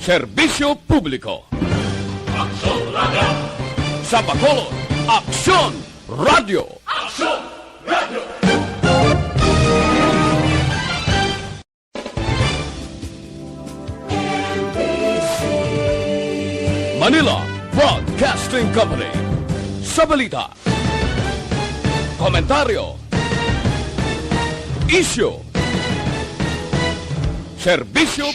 Serbisyo Publiko. Aksyon Radio! Sa Bacolod, Aksyon Radio! Aksyon Radio! Manila Broadcasting Company. Sa balita, komentaryo, isyu, serbisyo.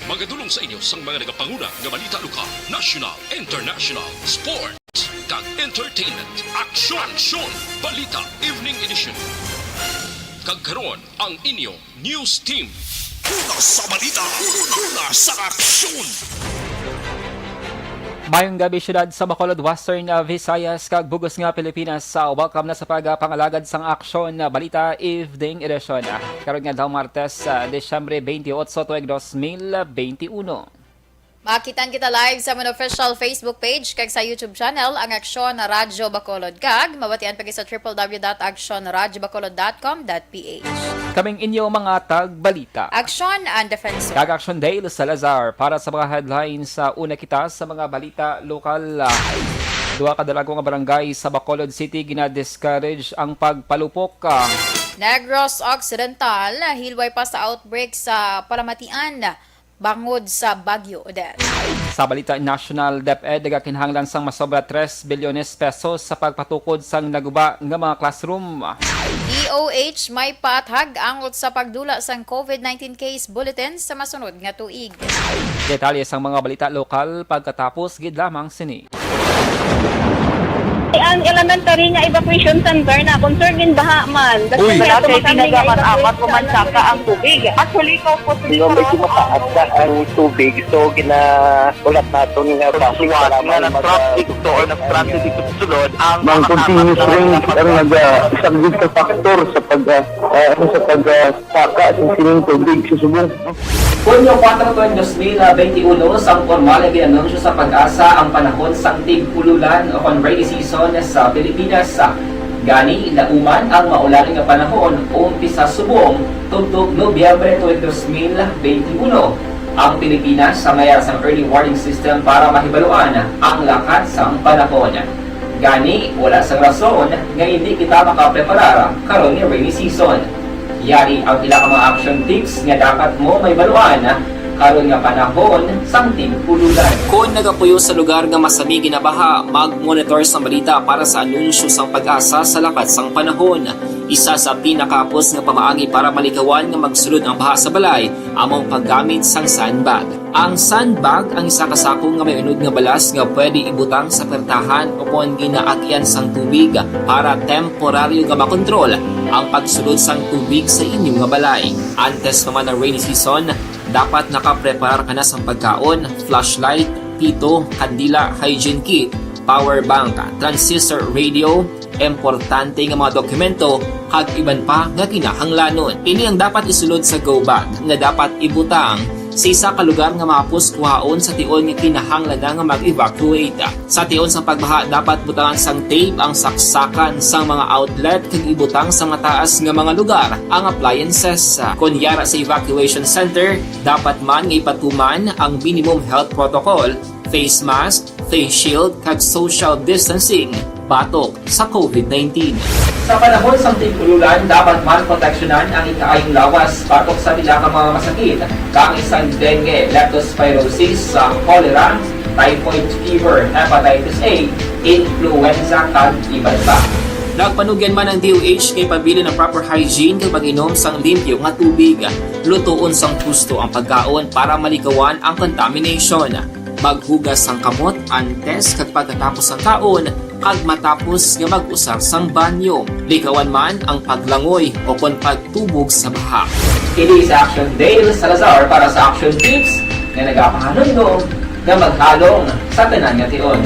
Magadulong sa inyo sang mga nagapanguna nga balita luka, national, international, sports, kag entertainment. Aksyon! Balita Evening Edition. Kag karon ang inyong news team. Una sa balita, una sa aksyon. Mayong gabi syudad sa Bacolod, Western Visayas, kag bugos nga Pilipinas. Welcome na sa pangalagad sang Aksyon na Balita Evening Edition. Karon nga daw Martes, Desyembre 28, tuig 2021. Makitan kita live sa mga official Facebook page kag sa YouTube channel ang Aksyon na Radyo Bacolod, kag mabatian pagi sa www.aksyonradyobacolod.com.ph. Kaming inyo mga tagbalita. Aksyon and Defensor. Kag Aksyon Dale Salazar para sa mga headlines sa una kita sa mga balita lokal. Duha ka dalagong barangay sa Bacolod City gina-discourage ang pagpalupok. Negros Occidental, hilway pa sa outbreak sa Palamatian, bangod sa Baguio, Odette. Sa balita national, DepEd nagakinhanglan sang masobra 3 bilyones pesos sa pagpatukod sang naguba nga mga classroom. DOH may pathag angot sa pagdula sang COVID-19 case bulletin sa masunod nga tuig. Detalye sang mga balita lokal pagkatapos gid lamang sini. Ang elementary nga evacuation center na concerned in baha man. Uy! Kasi pinagaman-amat kumansaka ang tubig. Actually, ko po Medyo mataas na ang tubig. So, ulat nato nga pagsuwat nga ng traffic to or nag-traffic dito sulod ang mga continuous rain ang isang sa factor sa pagsaka sa sining tubig sa subong. Hunyo 4, 2021, sang formal ay ginanunsyo sa pag-asa ang panahon sang tig-ululan o rainy season sa Pilipinas. Gani, lauman ang maulaling nga panahon umpisa subong tugtog Nobyembre 2021. Ang Pilipinas sa mayroon sang early warning system para mahibaluan ang lakat sang panahon. Gani, wala sang rason nga hindi kita makapreparar karon ni rainy season. Yari ang ilang mga action tips nga dapat mo may baluan karon nga panahon sang tig-ululan. Kung nagapuyo sa lugar nga masami ginabaha, mag-monitor sa balita para sa anunsyo sang pag-asa sa lakat sang panahon. Isa sa pinakapos nga pamaagi para malikawan nga magsulod ang baha sa balay among paggamit sang sandbag. Ang sandbag ang isa ka sako nga may unod nga balas nga pwede ibutang sa pertahan upon ginaagyan sang tubig para temporaryo nga makontrol ang pagsulod sang tubig sa inyong nga balay. Antes naman ng rainy season, dapat nakapreparar ka na sa pagkaon, flashlight, pito, kandila, hygiene kit, power bank, transistor radio, importante nga mga dokumento, kag iban pa nga kinahanglanon. Ini ang dapat isulod sa go bag nga dapat ibutang sa isa ka lugar nga mapus kuhaon sa tion nga kinahanglan nga mag-evacuate. Sa tion sa pagbaha, dapat butangan sang tape ang saksakan sang mga outlet kag ibutang sa mataas nga mga lugar ang appliances. Kunyara sa evacuation center, dapat man nga ipatuman ang minimum health protocol, face mask, face shield kag social distancing batok sa COVID-19. Sa panahon sa tig-ululan, dapat man proteksyonan ang ikaayong lawas batok sa nila ka mga masakit, kang isang dengue, leptospirosis, cholera, typhoid fever, hepatitis A, influenza, kag iban pa. Nagpanugyan man ang DOH kay pabili ng proper hygiene kag mag-inom sang limpyo nga tubig. Lutuon sang husto ang pagkaon para malikawan ang contamination. Maghugas sang kamot antes kag pagkatapos sang kaon kag matapos nga mag-usar sang banyo. Likawan man ang paglangoy o kon pagtubog sa baha. Kini sa Aksyon Dale Salazar para sa Action Tips nga nagapahanundong nga maghalong sa tanan nga tion.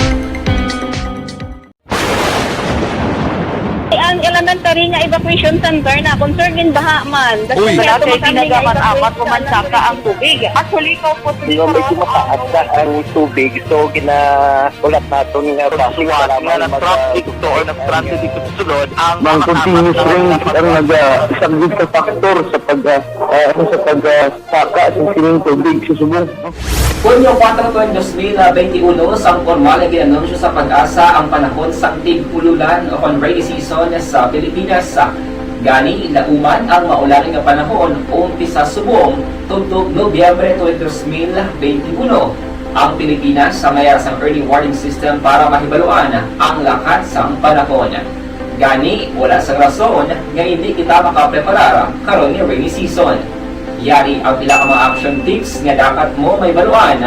ang elementary nga evacuation center na concern din baha man. Uy. Kaya Dati ginagaman apat pumansaka ang tubig. Actually, ikaw po Hindi mo medyo mataas na ang tubig. So, ulat natin nga Pagsiwat nga ng traffic to or nag-transit dito sa sulod, ang Mang continuous range ang nag-isang ka factor sa pagsaka sa sining tubig sa subong. Hunyo 4 2021, sang formal na ginanunsyo sa pag-asa ang panahon sa tig-ululan o rainy season sa Pilipinas. Gani, lauman ang maularing nga panahon umpisa subong tugtog Nobyembre 2021. Ang Pilipinas sa mayar sang early warning system para mahibaluan ang lakat sang panahon. Gani, wala sa rason nga hindi kita makapreparar karon ni rainy season. Yari ang pila ka mga action tips nga dapat mo may baluan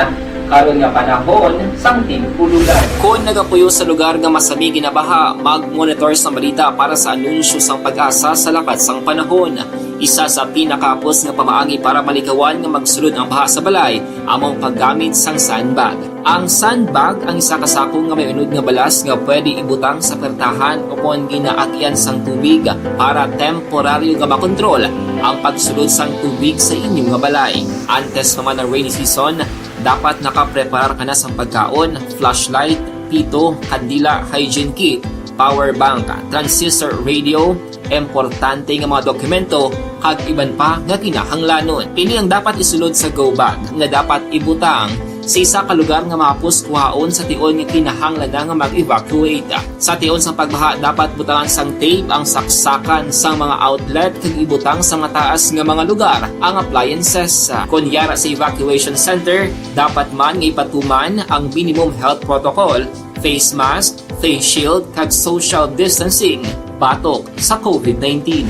karon nga panahon sang tig-ululan. Kung nagapuyo sa lugar nga masami ginabaha, mag-monitor sa balita para sa anunsyo sang pag-asa sa lakat sang panahon. Isa sa pinakapos nga pamaagi para malikawan nga magsulod ang baha sa balay, among paggamit sang sandbag. Ang sandbag ang isa ka sako nga may unod nga balas nga pwede ibutang sa pertahan o kung ginaakyan sang tubig para temporaryo nga makontrol ang pagsulod sang tubig sa inyong nga balay. Antes naman ng rainy season, dapat nakapreparar ka na sa pagkaon, flashlight, pito, kandila, hygiene kit, power bank, transistor radio, importante nga mga dokumento, kag iban pa nga kinahanglanon. Pili ang dapat isulod sa go bag nga dapat ibutang sa isa ka lugar nga mapus kuhaon sa tion nga kinahanglan nga mag-evacuate. Sa tion sa pagbaha dapat butangan sang tape ang saksakan sa mga outlet kag ibutang sa mataas nga mga lugar ang appliances. Kunyara sa evacuation center, dapat man nga ipatuman ang minimum health protocol, face mask, face shield kag social distancing batok sa COVID-19.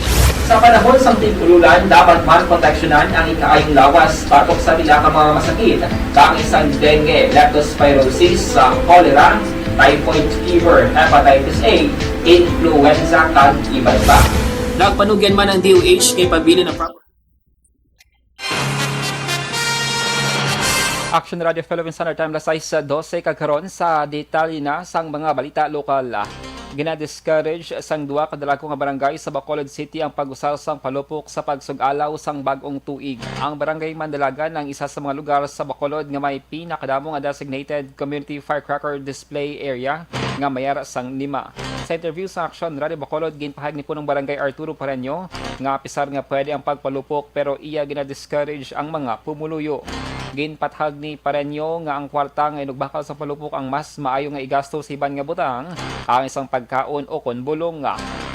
Sa panahon sang tig-ululan, dapat man proteksyonan ang ikaayong lawas batok sa pila ka mga masakit, kang isang dengue, leptospirosis, cholera, typhoid fever, hepatitis A, influenza kag iban pa. Nagpanugyan man ang DOH kay pabili ng Aksyon Radio Philippine Standard Time las 6:12 kagkaron sa detalye na sang mga balita lokal. Gina-discourage sang duwa ka dalago nga barangay sa Bacolod City ang pag-usal sang palupok sa pagsug-alaw sang bagong tuig. Ang barangay Mandalagan ang isa sa mga lugar sa Bacolod nga may pinakadamo nga designated community firecracker display area nga mayara sang 5. Sa interview sa Aksyon Radio Bacolod, ginpahag ni punong barangay Arturo Pareño nga pisar nga pwede ang pagpalupok pero iya gina-discourage ang mga pumuluyo. Ginpathag ni Pareño nga ang kwarta nga inugbakal sa palupok ang mas maayo nga igasto sa iban nga butang, ang isang pagkaon o konbulong.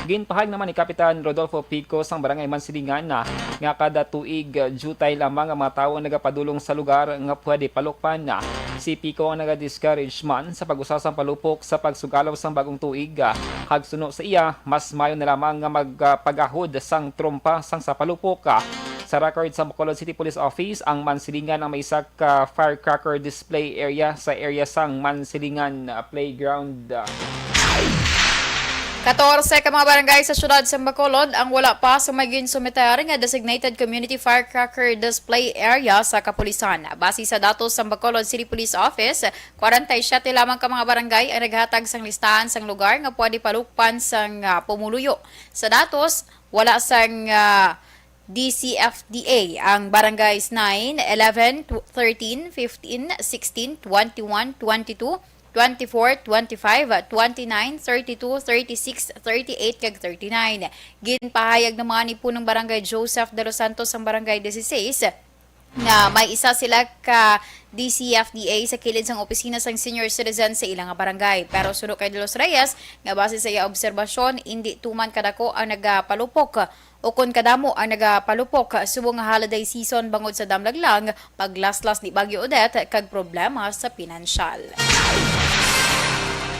Ginpahag naman ni Kapitan Rodolfo Pico sang barangay Mansilingan nga kada tuig jutay lamang ang mga tawo nagapadulong sa lugar nga pwede palukpan. Si Pico ang naga-discourage man sa pag-usas sang palupok sa pagsugalaw sang bagong tuig. Hagsuno sa iya, mas mayo na lamang nga magpagahod sang trompa sang sa palupok. Sa record sa Bacolod City Police Office, ang Mansilingan ang may isa ka firecracker display area sa area sang Mansilingan Playground. 14 ka mga barangay sa syudad sa Bacolod ang wala pa sa may ginsumitar nga designated community firecracker display area sa kapulisan. Base sa datos sa Bacolod City Police Office, 47 lamang ka mga barangay ang naghatag sang listahan sang lugar nga pwede palukpan sang pumuluyo. Sa datos, wala sang DCFDA ang barangays 9, 11, 13, 15, 16, 21, 22, 24, 25, 29, 32, 36, 38 kag 39. Ginpahayag naman ni punong barangay Joseph de los Santos ang barangay 16 na may isa sila ka DCFDA sa kilid sang opisina sang senior citizen sa ilang barangay. Pero suno kay De Los Reyes nga base sa iya obserbasyon, hindi tuman kadako ang nagapalupok o kung kadamo ang nagapalupok subong nga holiday season bangod sa damlaglang paglaslas ni Bagyo Odette kag problema sa pinansyal.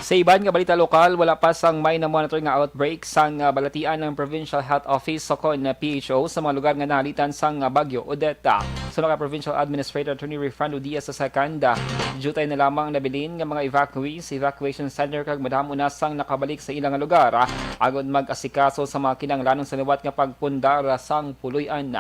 Sa iban nga balita lokal, wala pa sang may na-monitor nga outbreak sang balatian ng Provincial Health Office sokon na PHO sa mga lugar nga nahalitan sang Bagyo Odette. Sunod ka Provincial Administrator Attorney Refrando Diaz sa Secanda, jutay na lamang nabilin nga mga evacuees, evacuation center kag madamo na sang nakabalik sa ilang lugar agod mag-asikaso sa mga kinahanglanon sa liwat nga pagpundar sang puloy-an.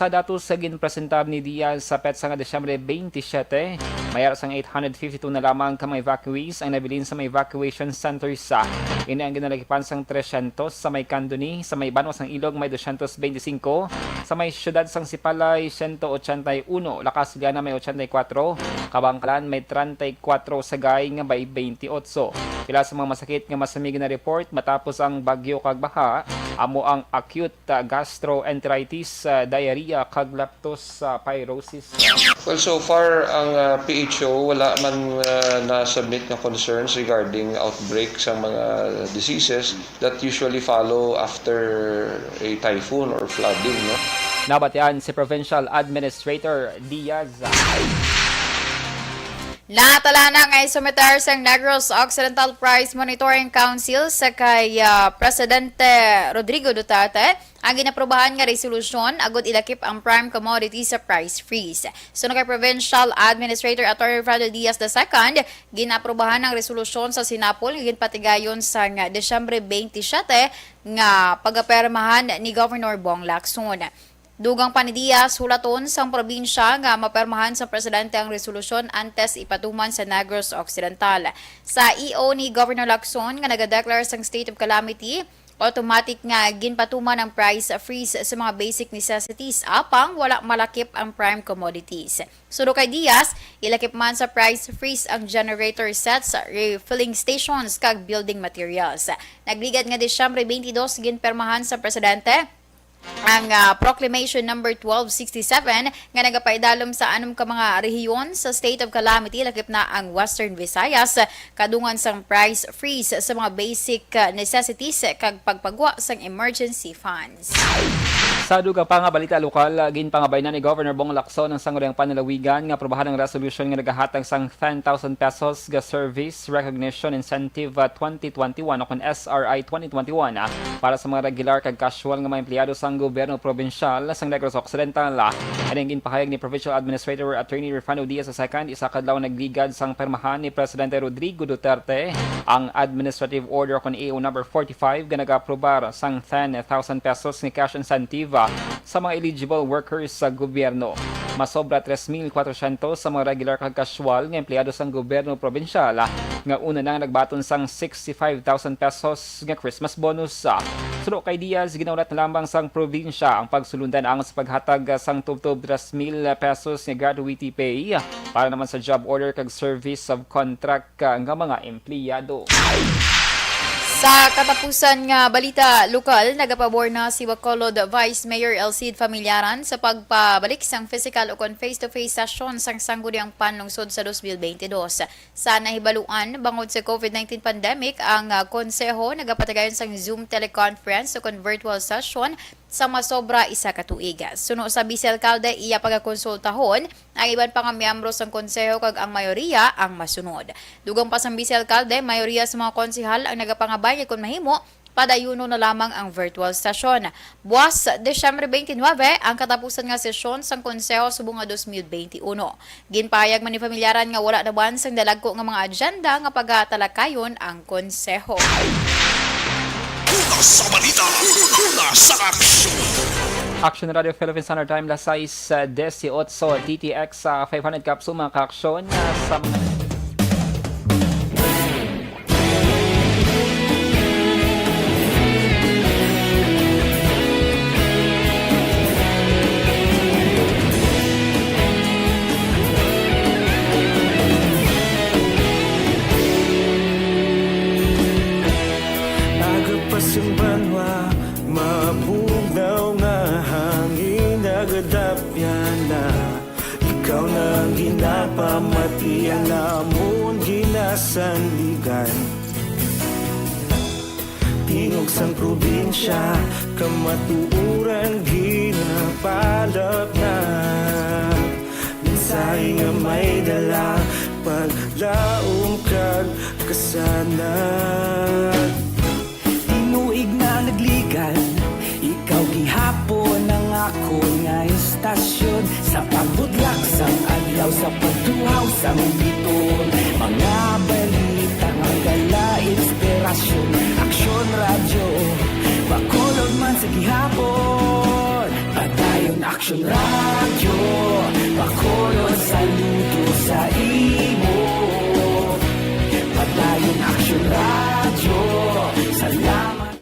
Sa datos sa ginpresentar ni Diaz sa petsa nga Desyembre 27, mayroon sang 852 na lamang ka mga evacuees ang nabilin sa mga evacuation centers sa. Ini ang ginalakipan sang 300 sa may Candoni, sa may Banwas ng Ilog may 225, sa may syudad sang Sipalay 181, Lakas Gana may 84, Kabangkalan may 34, Sagay nga may 28. Pila sa mga masakit nga masamig na report matapos ang bagyo kag baha, amo ang acute gastroenteritis, diarrhea kag leptospirosis. Well, so far ang PHO wala man na-submit na concerns regarding outbreak sa mga diseases that usually follow after a typhoon or flooding, no? Nabatian si Provincial Administrator Diaz. Natala na nga isumitar sa Negros Occidental Price Monitoring Council sa kay Presidente Rodrigo Duterte ang ginaprobahan nga resolusyon agud ilakip ang prime commodity sa price freeze. Sunod kay Provincial Administrator Attorney Fred Diaz II, ginaprobahan ang resolusyon sa Sinapol nga ginpatigayon sa Desyembre 27 nga pagapermahan ni Governor Bong Lacson. Dugang pa ni Diaz, hulaton sang probinsya nga mapermahan sa presidente ang resolusyon antes ipatuman sa Negros Occidental. Sa EO ni Governor Lacson nga nagadeclare sang state of calamity, automatic nga ginpatuman ang price freeze sa mga basic necessities apang wala malakip ang prime commodities. Suno kay Diaz, ilakip man sa price freeze ang generator sets, refilling stations kag building materials. Nagligad nga Desyembre 22 ginpermahan sa presidente ang Proclamation number 1267 nga nagapaidalom sa anum ka mga rehiyon sa state of calamity, lakip na ang Western Visayas, kadungan sang price freeze sa mga basic necessities kag pagpagwa sang emergency funds. Sa dugang pa nga balita lokal, ginpangabay na ni Governor Bong Lacson ang sangguniang panalawigan nga aprobahan ng resolution nga nagahatag sang 10,000 pesos nga Service Recognition Incentive 2021 o kun SRI 2021 para sa mga regular kag casual nga mga empleyado sang gobyerno probensyal sang Negros Occidental. Aning ginpahayag ni Provincial Administrator Attorney Refano Diaz II, isa kadlaw nagligad sang permahan ni Presidente Rodrigo Duterte ang Administrative Order kun AO number 45 nga nag-aprobar sang 10,000 pesos nga cash incentive sa mga eligible workers sa gobyerno. Masobra 3,400 sa mga regular kag casual nga empleyado sang gobyerno probensyal nga una na nagbaton sang 65,000 pesos nga Christmas bonus. Suno kay Diaz, ginaulat na lamang sang probinsya ang pagsulundan ang sa paghatag sang tubtob 3,000 pesos nga gratuity pay para naman sa job order kag service of contract nga mga empleyado. Sa katapusan nga balita lokal, nagapabor na si Bacolod Vice Mayor Elcid Familiaran sa pagpabalik sang physical o face-to-face session sang sangguniang panlungsod sa 2022. Sa nahibaluan, bangod sa COVID-19 pandemic, ang konseho nagapatagayon sang Zoom teleconference o virtual session sa masobra isa ka tuig. Suno sa Vice Alcalde, iya pagakonsultahon ang iban pang miyembro sang konseho kag ang mayoriya ang masunod. Dugang pa sa Vice Alcalde, mayoriya sa mga konsehal ang nagapangabay kung mahimo padayuno na lamang ang virtual session. Buwas Desyembre 29 ang katapusan nga sesyon sang konseho subong nga 2021. Ginpayag man ni Familiaran nga wala naman sang dalagko nga mga agenda nga pagatalakayon ang konseho. Una sa balita, una sa aksyon. Aksyon Radio Philippines Standard Time, las 6:18, TTX 500 kapsul mga ka-aksyon sa Agapasang banwa, mabugaw nga hangin, nagadapyan na ikaw nang ginapamatian namon ginasanligan. Tingog sang probinsya, kamatuuran ginapalap na minsay nga may dala, paglaom kag kasanag. Tinuig na nagligan, ikaw gihapon ang ako nga istasyon, sa pagbudlak sang adlaw, sa pagtuhaw sang biton, mga balita nga gala inspirasyon. Aksyon Radio, Bacolod man sa gihapon, padayon aksyon. Aksyon Radio, pakulot sa luto sa imo. Padayon Aksyon Radio, salamat.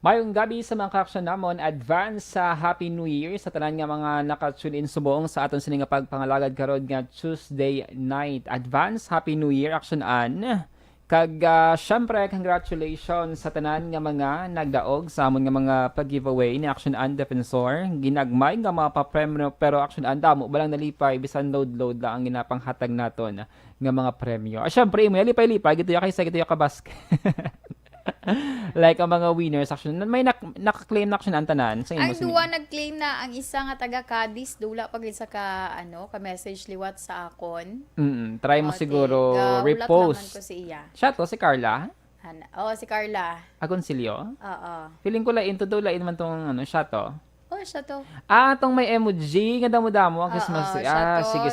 Mayong gabi sa mga ka-aksyon namon, advance sa Happy New Year sa tanan nga mga naka-tune in subong sa aton sining nga pagpangalagad karon nga Tuesday night. Advance Happy New Year action an. Kag syempre congratulations sa tanan nga mga nagdaog sa amon nga mga pag-giveaway ni Aksyon an Defensor. Ginagmay nga mga papremyo pero Aksyon an damo balang nalipay bisan load lang ang ginapanghatag naton nga mga premyo. Syempre imo lipay-lipay gito ya kaysa gito ya ka basket. Like ang mga winners action may naka-claim na action ang tanan sa imo. Ang duwa nag-claim na ang isa nga taga Cadiz dula pag sa ka message liwat sa akon. Try mo siguro repost. Ko si iya. Siya to si Carla. Si Carla. Agoncillo? Oo. Feeling ko lain to lain man tong siya to. Siya to. Tong may emoji nga damo-damo ang Christmas.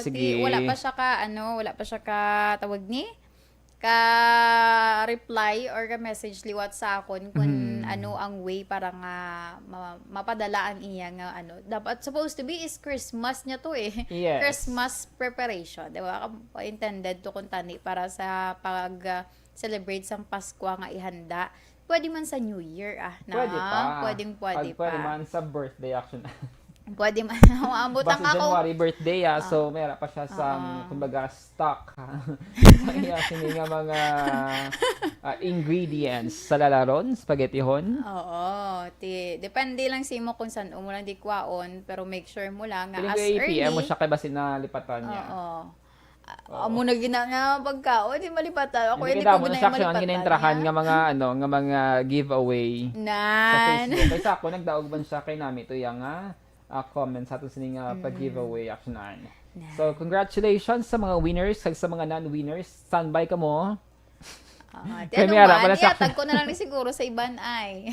Sige. Wala pa siya ka tawag ni ka-reply or ka-message liwat sa akon kung ano ang way para nga mapadala ang iya nga dapat supposed to be is Christmas niya to Yes. Christmas preparation, di ba? Intended to kuntani para sa pag-celebrate sang Pasko nga ihanda. Pwede man sa New Year Pwede pa. Pwede pa. Pwede man sa birthday action. Pwede man. Ambutang Basta ako. January birthday so mayroon pa siya sa kumbaga stock. Kaya sini nga mga ingredients sa lalaron, spaghettihon. Depende lang sa imo kung saan mo lang di kwaon pero make sure mo lang nga as early. early. Mo siya kay basin na lipatan niya. Amo na gina nga pagkaon di malipatan. Ako hindi ko mo na siya ang ginaintrahan nga mga nga mga giveaway sa Facebook. Kaysa ako nagdaog ban siya kay nami to yang comment sa ato sining pag-giveaway actionan. So, congratulations sa mga winners, sa mga non-winners. Standby ka mo. Tag ko na lang ni siguro sa iban ay.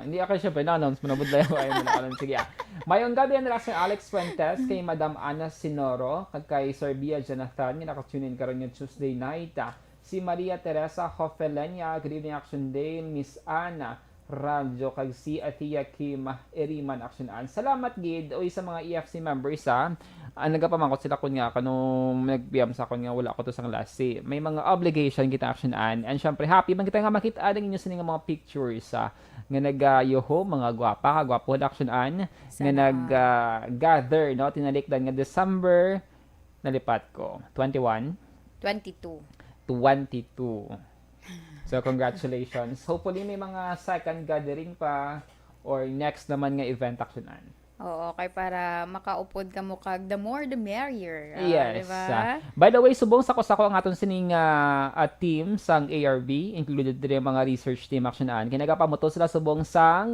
Hindi ako syempre na-announce mo na budlay ako ay mo na kalan. Sige. Mayong gabi ang reaction Alex Fuentes kay Madam Ana Sinoro kag kay Sir Bia Jonathan nga naka-tune in karon nga Tuesday night. Si Maria Teresa Hofelenya, good evening Action Day, Miss Ana Radyo kag si Atia Kim Eriman Action an. Salamat gid oy sa mga EFC members nagapamangkot sila kun nga kanong nag-PM sa kon nga wala ko to sang last may mga obligation kita action an. And syempre happy man kita nga makita ang inyo sining mga pictures nga nagayoho mga gwapo action an nga gather tinalikdan nga December nalipat ko 22. So, congratulations. Hopefully, may mga second gathering pa or next naman nga event actionan. Okay, para makaupod ka mo kag the more the merrier. Yes. Diba? By the way, subong sako ang aton sining team sang ARB, included din mga research team actionan. Kinagapamoto sila subong sang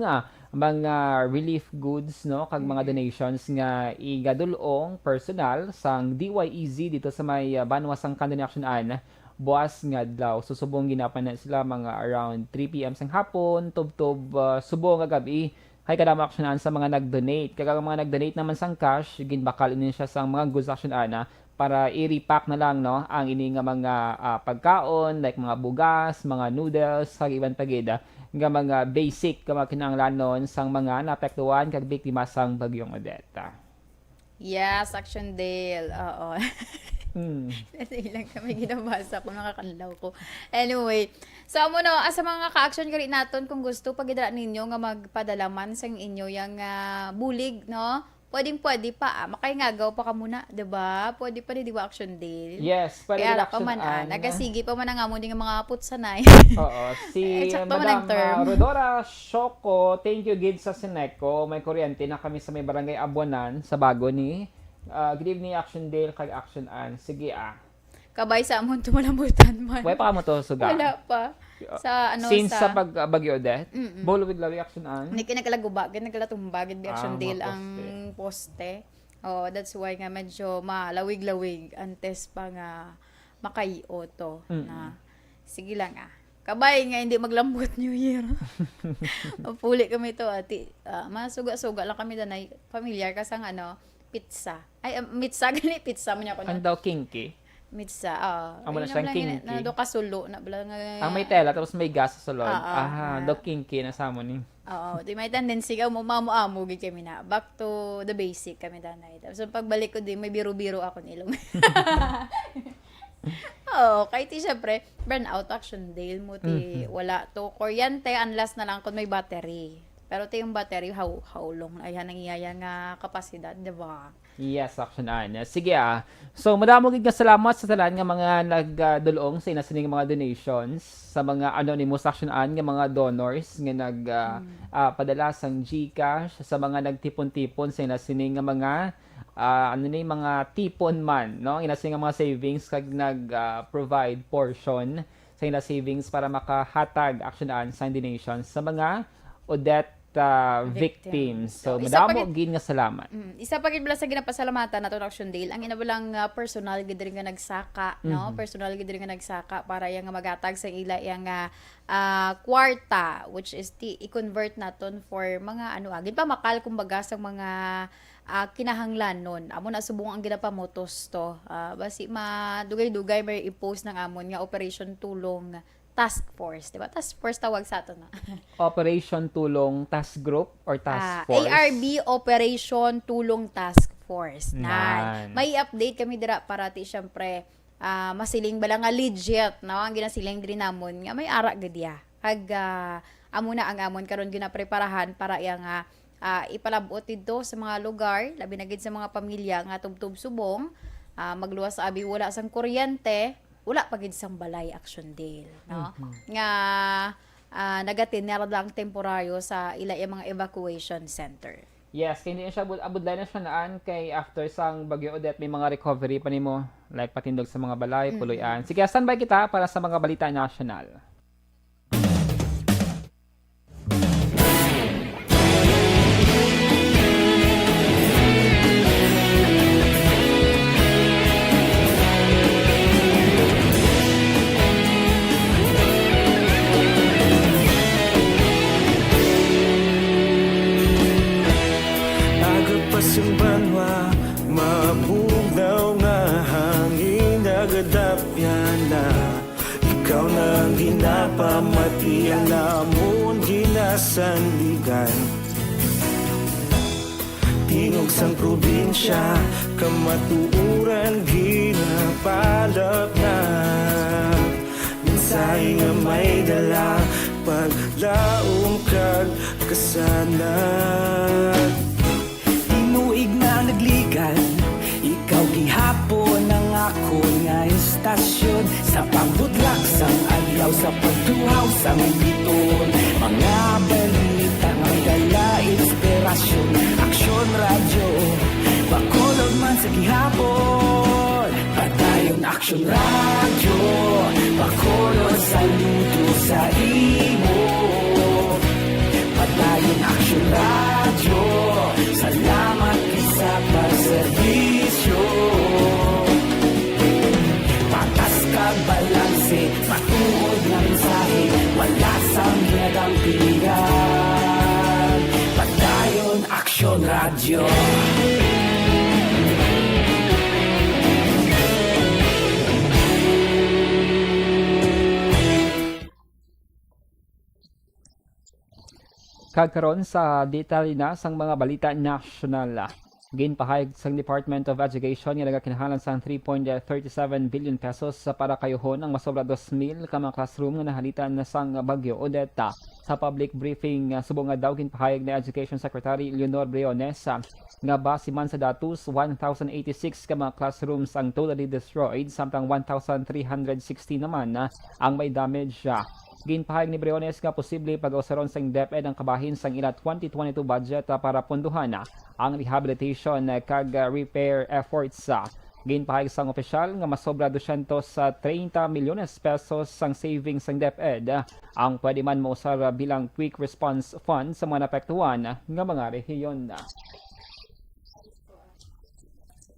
mga relief goods kag mga donations nga igadulong personal sang DYEZ dito sa may Banwa sang Kandan actionan. Buwas nga daw. Susubong ginapan na sila mga around 3 p.m. sang hapon, tub subong nga gabi. Kay kadama actionan sa mga nag-donate. Kaya mga nag-donate naman sang cash, ginbakal ini siya sang mga goods actionan para i-repack na lang ang ini nga mga pagkaon like mga bugas, mga noodles, kag iban pagida nga mga basic nga kinahanglanon sang mga naapektuhan kag biktima sang bagyong Odette. Yes, Action Dale. Oo. Lang kami ginabasa ko, nakakanlaw ko. Anyway, so sa mga ka-action ka rin natin, kung gusto, pagidala ninyo nga magpadalaman sa inyo yung bulig, pwede pa. Makahingagaw pa ka muna, diba? Pwede pa rin, diba, Action Day? Yes, pwede kaya action man, nagasigi pa man nga mo din mga putsanay. Oo, si Madam Rodora Shoko, thank you gid sa Sineco. May kuryente na kami sa may barangay Abuanan, sa bago ni good evening Action Day kag Action An. Sige Kabay sa amon tumalambutan man. Way pa mo to suga. Wala pa. Sa Since sa pagbagyo Odette, bolo with Larry Action An. Ni kinagalagubagan, nagkalatumbagid bi Action Day ang poste. That's why nga medyo malawig-lawig antes pa nga makayo to na sige lang kabay nga hindi maglambot New Year. Puli kami to masuga-suga lang kami danay familiar ka sang pizza. Ay, pizza mo niya ko. Ang daw kinky. Mitsa, Amo na siyang kinky. Na do kasulo na bala nga. Ang may tela tapos may gas sa sulod. Do Ah. kinky na sa mo ni. Oo, di may tendency ka mo mamu-amo gid kami na. Back to the basic kami danay. Tapos pagbalik ko din may biro-biro ako nilong. Oo, kahit syempre burnout action deal mo ti wala to kuryente unless na lang kung may battery. Pero ti yung battery how long ayan nangyayang nga kapasidad, di ba? Yes, action an. Sige So, madamo gid nga salamat sa tanan nga mga nagdulong sa inasining mga donations sa mga anonymous action an nga mga donors nga padala sang GCash sa mga nagtipon-tipon sa inasining nga mga mga tipon man, no? Inasining nga mga savings kag provide portion sa ina savings para makahatag action an sa donations sa mga Odette victims. So, madamo gid nga salamat. Isa pa gid bala sa ginapasalamatan nato action deal ang inabalang personal gid rin nga nagsaka, no? Personal gid rin nga nagsaka para yang magatag sa ila yang kwarta which is i-convert naton for mga gid pa makal kumbaga sa mga kinahanglan nun. Amo na subong ang ginapamotos to. Basi madugay-dugay may i-post ng amon nga Operation Tulong Task Force, di ba? Task Force tawag sa ato na. Operation Tulong Task Group or Task Force? ARB Operation Tulong Task Force. May update kami dira para ti syempre masiling bala nga legit, no? Ang ginasiling din namon nga may ara gid ya. Kag amo na ang amon karon ginapreparahan para yang ipalabot dito sa mga lugar, labi na gid sa mga pamilya nga tubtub subong, magluwas sa abi wala sang kuryente, wala pa gid sang balay action deal, no? Nga nagatinera lang temporaryo sa ila yung mga evacuation center. Yes, kaya hindi na siya abudlay na siya naan kay after sang Bagyo Odette may mga recovery pa nimo like patindog sa mga balay, puloy-an. Sige, standby kita para sa mga balita national. Ang banwa, mabugnaw nga hangin nagadapyan na ikaw nang ginapamatian namon ginasandigan tingog sang probinsya kamatuuran ginapalap na mensahe nga may dala paglaom kag kasanat inuig na nagligan ikaw gihapon ang ako nga istasyon sa pagbudlak sang adlaw sa pagtuhaw sa biton mga balita nga dala inspirasyon aksyon radyo bakolod man sa gihapon padayon aksyon radyo bakolod saludo sa imo padayon aksyon radyo salamat sa pagserbisyo patas kag balanse matuod na mensahe wala sang ginadampigan padayon aksyon radyo Kagkaroon sa detalye na sang mga balita national. Ginpahayag sang Department of Education nga nagakinahanglan sang 3.37 billion pesos para kayuhon ang masobra 2,000 ka mga classroom nga nahalitan na sang Bagyo Odette. Sa public briefing subong nga daw ginpahayag ni Education Secretary Leonor Briones nga base man sa datos 1,086 ka mga classrooms ang totally destroyed samtang 1,360 naman ang may damage. Ginpahayag ni Briones nga posible pag-usaron sang DepEd ang kabahin sang ila 2022 budget para punduhan ang rehabilitation kag repair efforts. Ginpahayag sang opisyal nga masobra 230 milyones pesos sang savings sang DepEd ang pwede man mausar bilang quick response fund sa mga naapektuhan nga mga rehiyon.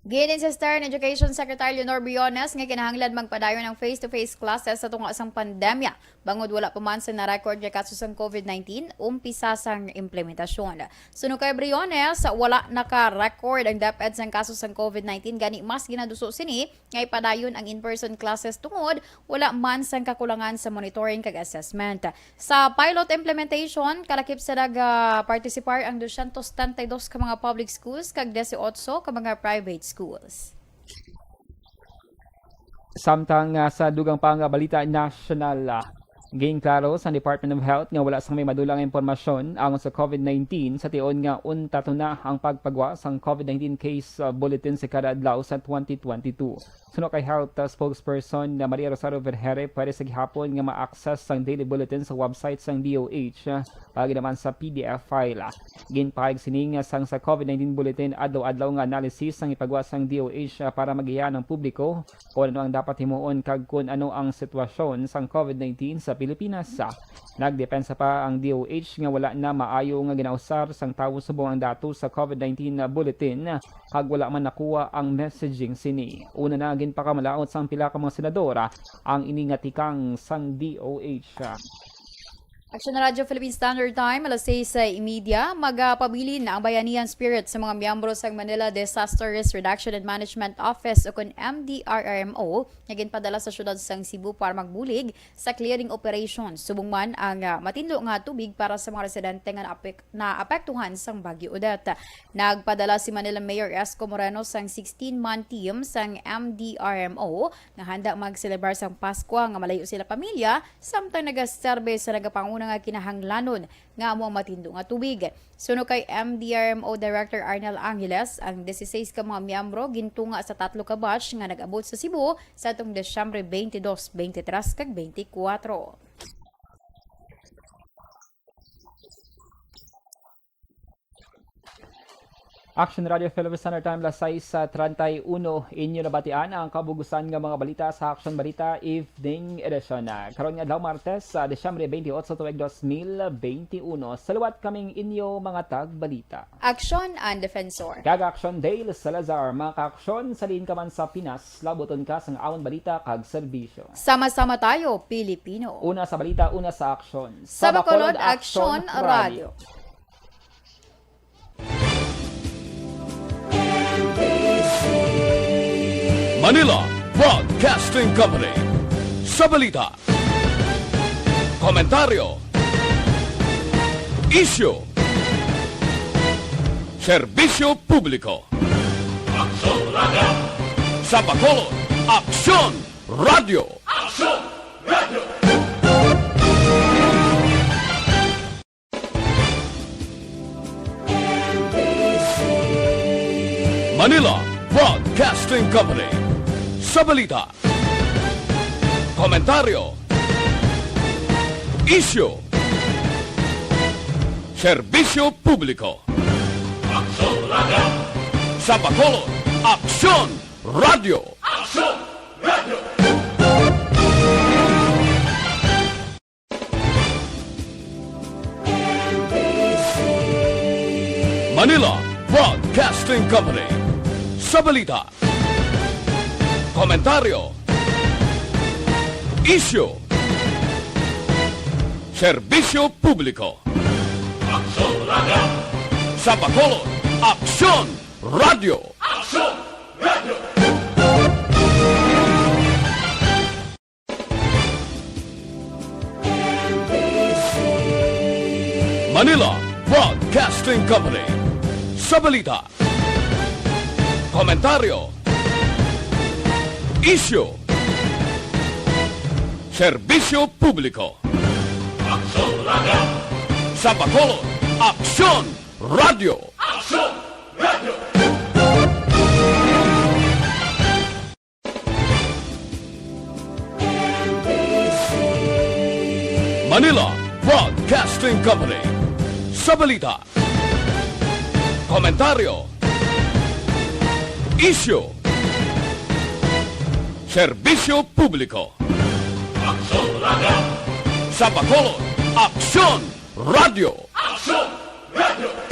Gin-insister ni Education Secretary Leonor Briones nga kinahanglan magpadayon ng face-to-face classes sa tunga sang pandemya. Bangod wala pa man sa na-record nga kasus ng COVID-19, umpisa sang implementasyon. Suno kay Briones, wala naka-record ang DepEd sang kasus ng COVID-19, gani mas ginaduso sini nga ipadayon ang in-person classes tungod wala man sang kakulangan sa monitoring kag assessment. Sa pilot implementation, kalakip sa nag-participar ang 232 ka mga public schools kag 18 ka mga private schools. Samtang sa dugang pang balita national, gain klaro sa Department of Health nga wala sang may madulang impormasyon angon sa COVID-19 sa tion nga unta na ang pagpagwa sang COVID-19 case bulletin sa kada adlaw sa 2022. Suno kay Health spokesperson na Maria Rosario Vergere, pwede sa gihapon nga ma-access sang daily bulletin sa website sang DOH pagi naman sa PDF file. Ginpahig sining sang sa COVID-19 bulletin adlaw-adlaw nga analysis sang ipagwa sang DOH para magiya ng publiko kung ano ang dapat himuon kag kung ano ang sitwasyon sang COVID-19 sa Pilipinas. Nagdepensa pa ang DOH nga wala na maayo nga ginausar sang tawo subong ang datos sa COVID-19 bulletin kag wala man nakuha ang messaging sini. Una na ginpakamalaot sang pila ka mga senadora ang iningatikang sang DOH. Aksyon na Radio Philippine Standard Time, alas 6:30, magpabilin na ang bayanihan spirit sa mga miyembro sa Manila Disaster Risk Reduction and Management Office o kun MDRRMO na ginpadala sa syudad sang Cebu para magbulig sa clearing operations. Subong man ang matindog nga tubig para sa mga residente nga naapektuhan sang Bagyo Odette. Nagpadala si Manila Mayor Esco Moreno sang 16-man team sang MDRRMO nga handa mag-celebrate sang Pasko nga malayo sila pamilya samtang nagaserbe sa nagapanguna nga kinahanglanon nga amo matindog nga tubig. Suno kay MDRMO Director Arnel Angeles, ang 16 ka mga miyembro gintunga sa 3 ka batch nga nag-abot sa Cebu sa atong Desyembre 22, 23 kag 24. Action Radio Philippine Standard Time, las 6:31, inyo nabatian ang kabugusan nga mga balita sa Action Balita Evening Edition. Karon nga adlaw Martes, Desyembre 28 tuig 2021. Salawat kaming inyo mga tag-balita. Aksyon and Defensor. Kag Action Dale Salazar, mga ka-aksyon sa din ka man sa Pinas, laboton ka sang awon balita kag serbisyo. Sama-sama tayo, Pilipino. Una sa balita, una sa aksyon. Sa Bacolod, Aksyon Radio. Manila Broadcasting Company. Sa balita, komentaryo, issue, serbisyo publiko. Aksyon Radio! Sa Bacolod, Aksyon Radio! Aksyon Radio! Manila Broadcasting Company. Sa balita, komentaryo, issue, serbisyo publiko. Aksyon Radio! Sa Bacolod, Aksyon Radio! Aksyon Radio! Manila Broadcasting Company. Sa balita, komentaryo, issue, serbisyo publiko. Aksyon Radio! Sa Bacolod, Aksyon Radio! Aksyon Radio! Manila Broadcasting Company. Sa balita, komentaryo, issue, serbisyo publiko. Aksyon Radio! Sa Bacolod, Aksyon Radio! Aksyon Radio! Manila Broadcasting Company. Sa balita, komentaryo, issue, serbisyo publiko. Aksyon Radio! Sa Bacolod, Aksyon Radio! Aksyon Radio!